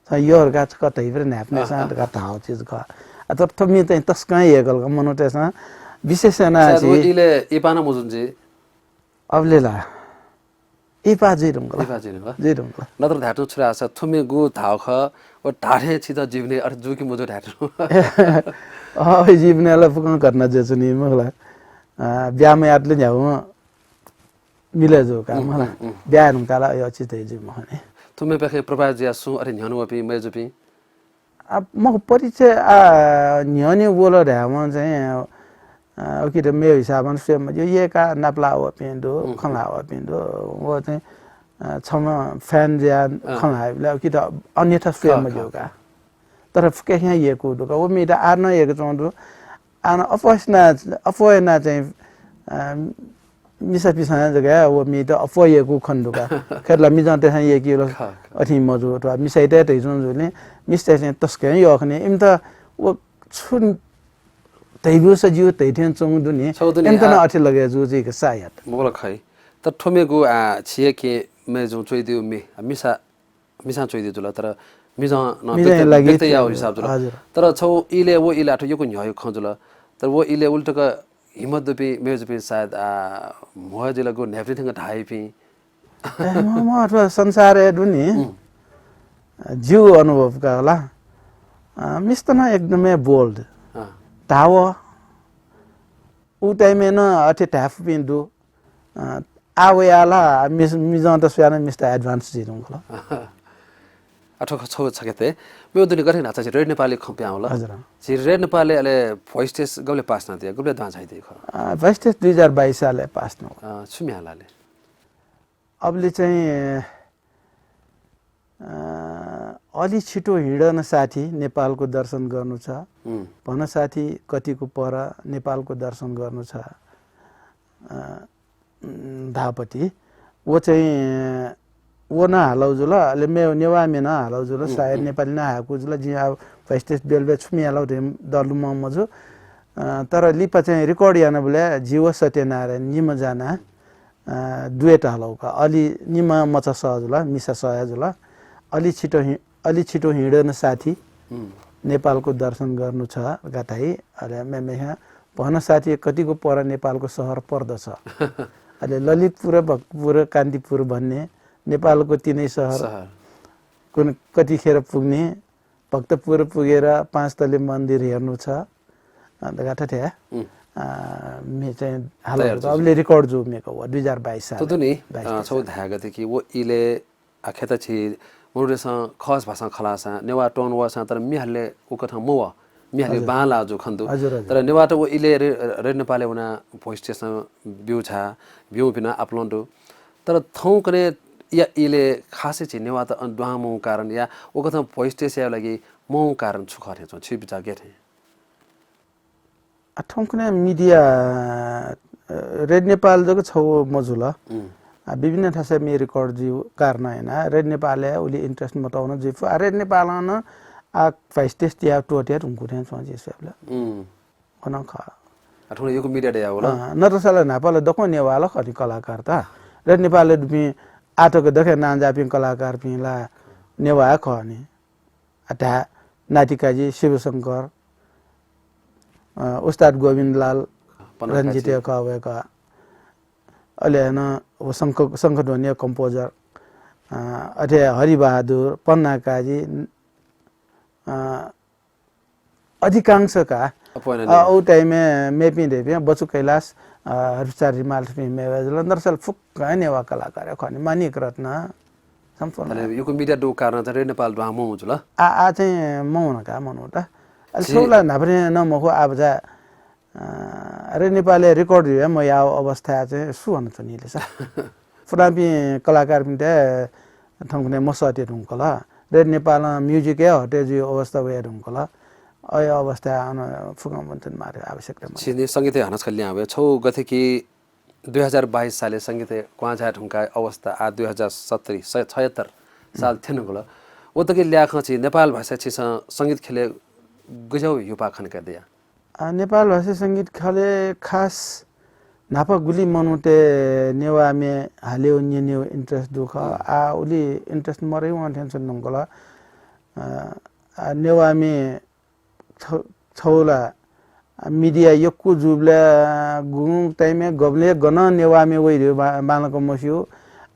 छ यो रगा छक तै पर नाप्ने सा का थाव चीज ख अत त मि त तस्का येगल मनोटेसा विशेषना छि इले इपाना मुजुन्जे अबलेला इपाजी रुंगला नत्र धाटु छुरा छ थुमे गु थाव ख ओ ढाढे छि त जीवने अर जुकी मुजो ढाटु अ जीवनेला पुकन गर्न जेचनी मगला ब्यामे आतले न्याउ मिले जो का मला ब्या रुंकाला यो छि तै जी मने तुमे पखे प्रभाव जिया सु अरे न्यानु अपि मेजुपि अब म परिचय न्याने बोल र्याम चाहिँ ओके त मेरो हिसाबमा स्वयं यो येका नाप्ला हो पिन्दो खला हो पिन्दो वो चाहिँ छमा फ्यान ज्या खला ल कि त अन्यथा स्वयं जोका तर फके यहाँ येको दुका वो मेटा आर्न येको चोंदो आन अफोयना चाहिँ मिसा पिसा जगा वो मेटा अफोयको खण्डुका खेला मिजा त यहाँ येकी ल अथि मजो त मिसाइते त जोले मिस्टे चाहिँ तस्के यो खने इम त वो छुन तैबियो सजियो तैथेन चौंदु नि एन्तन अथि लगे जुजी के सायत मोला खै त ठोमेगु छिए के मे जो चोइदिउ मे मिसा चोइदिउ जुल तर मिजा न व्यक्त या हिसाब जुल तर छौ इले वो इलाठो योको न्यायो खजुल तर वो इले उल्टक हिम्मत दुपि मेजुपि सायद मोहजिलगु नेफ्रिथिङ ढाइपि म अथवा संसार दुनि जीव अनुभवका होला मिस्तना एकदमै बोल्ड ताव उ टाइम न अथे ट्याफ पिन्दु आवयाला मिजन त स्याना मिस्टर एडभान्स जिरुङला अठो छौ छकेते मे दुनि गरे नाचा रेड नेपाली खप्या होला हजुर जी रेड नेपाली अले भोइस टेस्ट गले पास न दिए गले दान छैदै ख भोइस टेस्ट 2022 साले पास न सुम्यालाले अबले चाहिँ अलि छिटो हिँडन साथी नेपालको दर्शन गर्नु छ भन साथी कतिको पर नेपालको दर्शन गर्नु छ धापति वो चाहिँ वो न हालौ जुल ले मे नेवा मे न हालौ जुल सायद नेपाली न हाकु जुल जि अब फर्स्ट टेस्ट बेलबे छुमी हालौ दलु मजु तर लिपा चाहिँ रेकर्ड याना बोले जीव सत्यनारायण निम जाना डुएट हलाउका अलि निमा मचा सहजुला मिसा सहजुला अलि छिटो हिँड्न साथी नेपालको दर्शन गर्नु छ गाताई अले मेमेहा भन साथी कतिको पर नेपालको सहर पर्दछ अहिले ललितपुर भक्तपुर कान्तिपुर भन्ने नेपालको तीनै सहर कुन कतिखेर पुग्ने भक्तपुर पुगेर 5 तले मन्दिर हेर्नु छ अन्त गाथा थिए मे चाहिँ हाल अबले रेकर्ड जो मेको 2022 साल तो नि छौ धागा देखि वो इले आखेता छि मोरेसा खस भाषा खलासा नेवा टोन वासा तर मिहले उकथा मोवा मिहले बाला जो खन्दु तर नेवा त वो इले रे नेपालले उना भोइस स्टेसन भ्यू छ भ्यू बिना अपलोड तर थौ करे या इले खासै छि नेवा त द्वामो कारण या उकथा भोइस स्टेसन लागि मौ कारण छु खरे छ छि बिचा गेथे ठौकने मिडिया रेड नेपाल जको छौ मजुला विभिन्न ठासे मे रेकर्ड जी कारण हैन रेड नेपाल उली इन्ट्रेस्ट मताउन जे रेड नेपाल न आ फाइस टेस्ट या टोटे रुमको थे छ जे सबला अन ख अठौले यो मिडिया दे होला न त साला नेपाल दको नेवाला खनि कलाकार त रेड नेपाल दुमी आटोको देखे नान जापि कलाकार पिला नेवा खनि अटा नाटिकाजी शिवशंकर उस्ताद गोविन्दलाल रंजित का अहिले हैन शङ्खध्वनि कम्पोजर अथे हरिबहादुर पन्नाकाजी अधिकांशका औ टाइममा मेपि देबे बचु कैलाश हरिचार रिमाल मेवेजल नरसल फुक नेवा कलाकार खनि मानिक रत्न सम्पूर्ण यो मिडिया दो कारण चाहिँ नेपाल द्वामो हुन्छ ल आ चाहिँ मौनका मनु त सोला नाभरे न मखो आबजा अरे नेपालले रेकर्ड दिए म या अवस्था चाहिँ सुन छ निले सा फुराबी कलाकार पनि थंगने मसते ढुंकला रे नेपाल म्युजिक हटे जो अवस्था भए ढुंकला अय अवस्था फुगम बन्तन मारे आवश्यकता छिने संगीत हनस खल्ले आवे छौ गथे कि 2022 साले संगीत क्वाजा ढुंका अवस्था आ 2070 76 साल थिएन गला ओ त के ल्याख छि नेपाल भाषा छि संगीत खेले गजौ युपा खन कर दिया नेपाल भाषा संगीत खाले खास नापा गुली मनुते नेवा में हाले न्यन्यो इंट्रेस्ट दुख आ उली इंट्रेस्ट मरै वन टेंशन नंगला नेवा में छौला मीडिया यक्कु जुबला गुङ टाइमे गबले गन नेवा में वइरो मानको मस्यो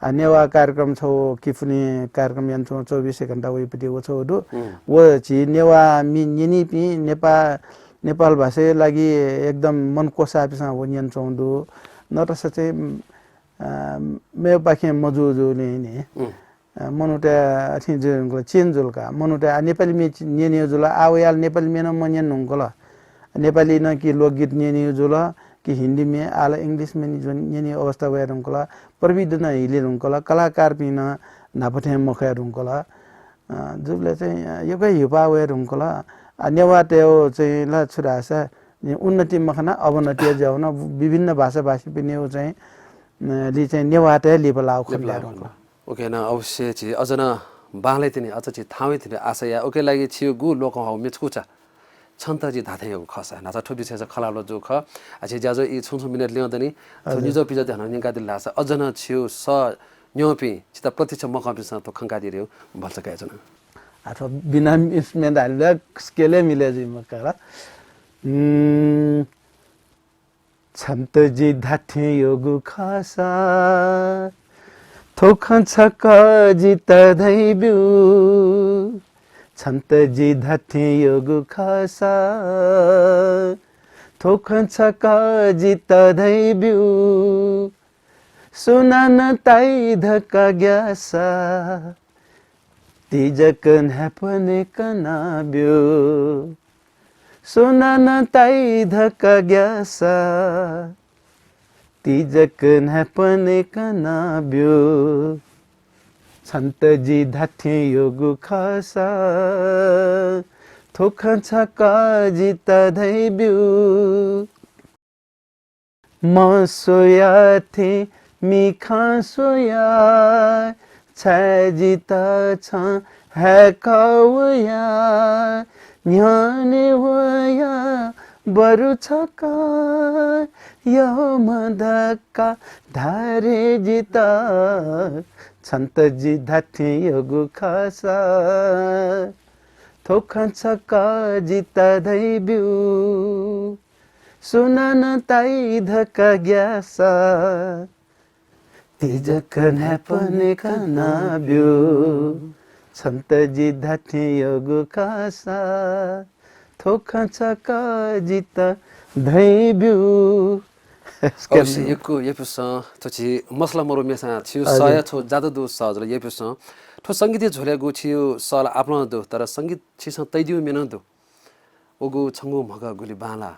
नेवा कार्यक्रम छौ किफुनी कार्यक्रम यन्छौ 24 घण्टा वइपति वो छौ दु वो छि नेवा मिनि पि नेपाल भाषा लागि एकदम मन कोसापिसा वन्यन चौंदु नरस चाहिँ मे पाखे मजुजुले नि मनुटे अथि जुल चेन्जुलका मनुटे नेपाली मे नेने जुल आवयाल नेपाली मेन मन्यन नंगला नेपाली न कि लोकगीत नेने जुल कि हिन्दी में आला इंग्लिश में नेने अवस्था भए रंगला प्रविध न हिले रंगला कलाकार पिन नापथे मखे रंगला जुले चाहिँ योकै युपा भए रंगला नेवाटेओ चाहिँ ल छुरासा उन्नति मखना अवनति जाउन विभिन्न भाषाभाषी पनि हो चाहिँ लि चाहिँ नेवाटे लिपलाउ खल्या ओके न अवश्य छि अझ न बाले तिनी अझ छि थावे तिनी आशा या ओके लागि छियो गु लोक हाउ मेचकुचा छन्त जि धाथे यो खसा नाचा ठोबि छ खलालो जो ख अछि ज्याजो इ छुछु मिनेट लिउँदनी निजो पिजो ध्यान निका दिल लासा अझ न छियो स न्योपि चिता प्रत्यक्ष मकपिस त खंका दिर्यो भल्छ काय जन अथवा बिना इन्स्ट्रुमेन्ट हालेर स्केले मिले जी मकरा छन्त जी धाथे योगु खासा थोखन छक जी तदैब्यु छन्त जी धाथे योगु खासा थोखन छक जी तदैब्यु सुनन ताई धका ग्यासा तिजकन हैपने कनाब्यो सुनन ताई धका ग्यासा तिजकन हैपने कनाब्यो छन्त जी धाथे योगु खासा थोखन छका जी तदैब्यो म सोया थे मिखा सोया छजिता छ है कवया न्याने वया बरु छका यो मधका धारे जिता छन्तजी धाथे यो गुखासा थोखा छका जिता दैब्यू सुनन ताई धका ग्यासा तिजक न्यापने कनाब्यो छन्तजी धाथे यो गुखासा थोखा छका जिता दैब्यू अवश्य यको येपुसा तछि मसला मरो मेसा छियो सय छो जादो दो सजल येपुसा ठो संगीत झोले गो छियो सल आफ्नो दो तर संगीत छिस तैदिउ मेन दो ओगो छंगो मगा गुली बाला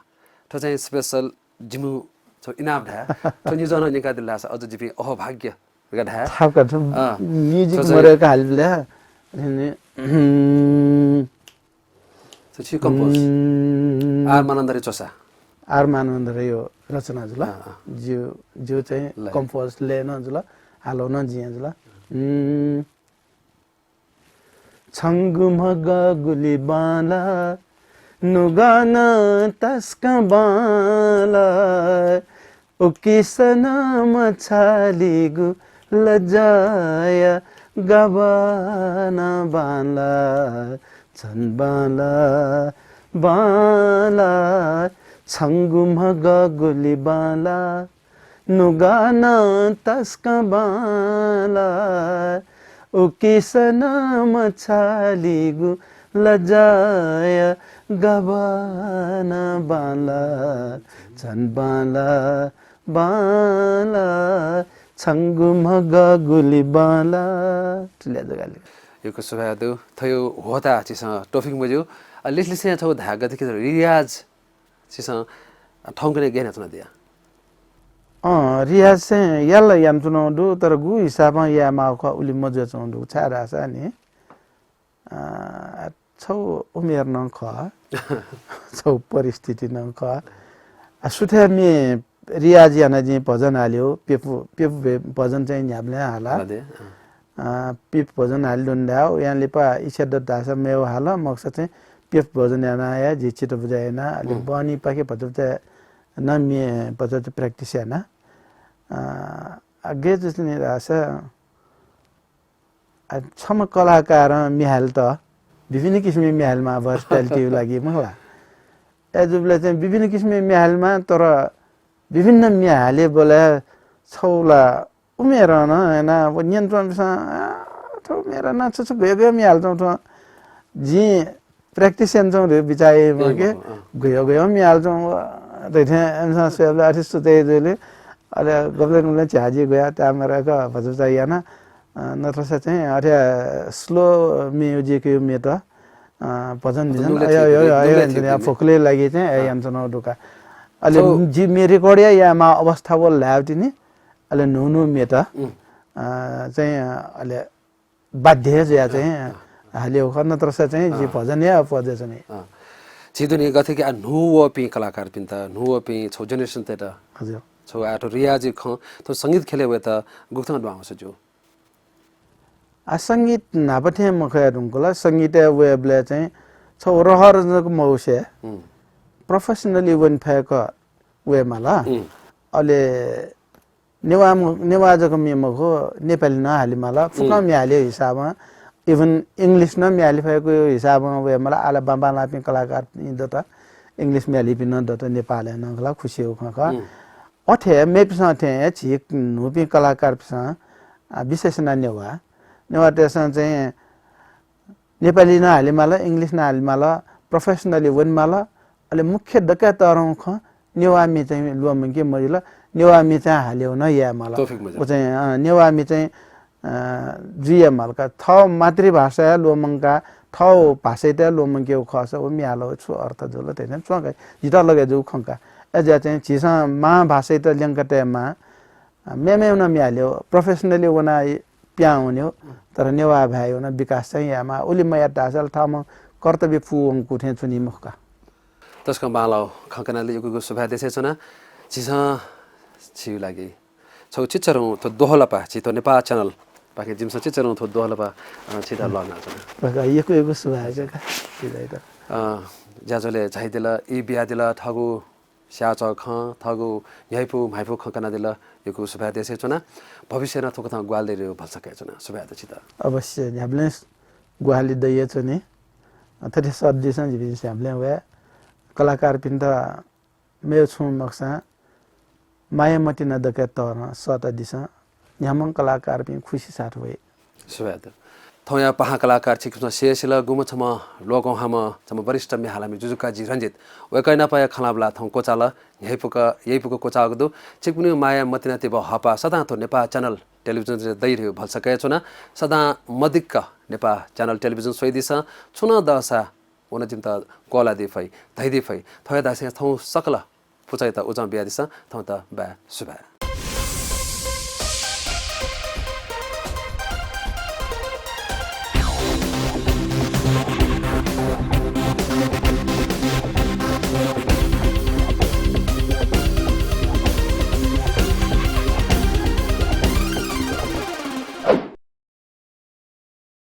ठो चाहिँ स्पेशल जिमु छो इनाम ढा ठो नि जन निका दिला अझ जिपि अह भाग्य गा ढा थापका छ म्युजिक मरे का हालले छि कम्पोज आर मानन्दरे चोसा आर मानन्दरे यो रचना जुल जो चाहिँ कम्पोज लेन जुल हालो न जिया जुल छंगु मगा गुली बाला नुगान तस्का बाला उकिसन मछाली गु लजाया गबाना बाला छन बाला बाला छंगु मगा गुली बाला नुगाना तस्का बाला उकिसन मछाली गु लजाया गबाना बाला छन बाला बाला छंगु मगा गुली बाला चले जगाले यो को सुभादु थयो होता छिस टॉपिक मजो लिसलिसे छौ धागा देखि रियाज छिस ठौंकने गेन छन दिया रियाज चाहिँ याला याम चुनाउँदु तर गु हिसाबमा या माउका उली मजो चुनाउँदु छारा छ नि छौ उमेर न ख छौ परिस्थिति न ख सुथे मे रियाज याना जी भजन हाल्यो पेप भजन चाहिँ न्याब्ले हाला पिप भजन हालिदुन्डाउ यानले पा इच्छा दासा मेव हाल मक्सद चाहिँ पेप भजन याना या जिचित बुझाएना अलि बनी पाके भजते न मे भजते प्र्याक्टिस याना आगे जस्तो नि रासा छम कलाकार मिहाल त विभिन्न किसिमले मिहालमा भर्सटालिटी लागि मलाई एजुबले चाहिँ विभिन्न किसिमले मिहालमा तर विभिन्न मिहाले बोले छौला उमेर न हैन नियन्त्रण छ मेरा न छ गयो मिहाल छ जी प्र्याक्टिस यान्छौ रे बिचाए के गयो मिहाल छ दैथे एमसा सेल आर्टिस्ट तेजले अले गब्लेनले चाजी गया त्यामरा का भजचा याना नत्रस चाहिँ अरे स्लो म्युजिक यो मेट भजन दिजन यो फोकले लागि चाहिँ यान्छ न ढुका अले जी मे रेकर्ड या मा अवस्था बोल ल्याउटी नि अले नुनु मेट चाहिँ अले बाध्य या चाहिँ हाल्यो नत्रस चाहिँ जी भजन या पदे चाहिँ छिदुनी गथे कि नुव पि कलाकार पिन त नुव पि छौ जेनेरेसन त हजुर छौ आटो रियाज ख तो संगीत खेले वे त गुक्थन बाउँछ जो संगीत नापथे मखया रुङकोला संगीत वेबले चाहिँ छौ रहर जको मौसे प्रोफेसनली वन फक वे मला अले नेवा जको मेमको नेपाली न हाली मला फुका म्याले हिसाबमा इभन इंग्लिश न म्याली फको हिसाबमा वे मला आला बाबा लापि कलाकार दता इंग्लिश म्याली पिन दता नेपाली न गला खुशी हो खका अथे मेपिसा थे छिक नुपि कलाकार पिसा विशेषण नेवा नेवा त्यसमा चाहिँ नेपाली नहाले मला इंग्लिश नहाले मला प्रोफेसनली वन मला अले मुख्य दका तरौ ख नेवामी चाहिँ लुम के मजिला नेवामी चाहिँ हाल्यो न या मला ओ चाहिँ नेवामी चाहिँ जुया मलका थ मातृभाषा लोमंका थ भाषा त लोमंग के खस ओ मियालो छु अर्थ जल तेन च्वाका जिता लगे जु खंका एजा चाहिँ छिसा मा भाषा त ल्याङ्कटेमा मेमे न मियाल्यो प्रोफेसनली वना प्याउन्यो तर नेवा भ्यायो न विकास चाहिँ यामा ओली मया दासल थाम कर्तव्य फुङ कुठे छुनि मुखका तस्का बालाउ खकनाले युगको सुभा देसे छना छिसा छिउ लागि छौ चिचरौ त दोहलपा छितो नेपाल च्यानल पाके जिमसा चिचरौ त दोहलपा छिता लना छना बगा यको सुभा का छिदै त ज्याजोले झाइदेला इ बिया दिला ठगु स्याच ख थगु यैपु माइपु खकना दिल यकु सुभा देसे चुना भविष्य न थोक थ ग्वाल देरे भल सके चुना सुभा दछि त अवश्य झ्याब्ले गुहाली दैय छ नि थथे सदिस जिबि झ्याब्ले वे कलाकार पिन त मे छु मक्सा माया मति न दके त सत दिस न्यामङ कलाकार पिन खुशी साथ होए सुभा त थौया पहा कलाकार छिकमा शेसिल गुम छम लोगौ हम छम वरिष्ठ मेहालामी जुजुकाजी रञ्जित वेकैना पाया खलाबला थौ कोचाल यैपुक कोचागदु छिकपुनि माया मतिनाति ब हपा सदा तो नेपा च्यानल टेलिभिजन दैर्य भल सके छुना सदा मदिक्क नेपा च्यानल टेलिभिजन सोइदिस छुना दसा ओन जिम त कोला दिफै धैदिफै थया दासे थौ सकल पुचाइ त उजा बिया दिस थौ त बा सुबा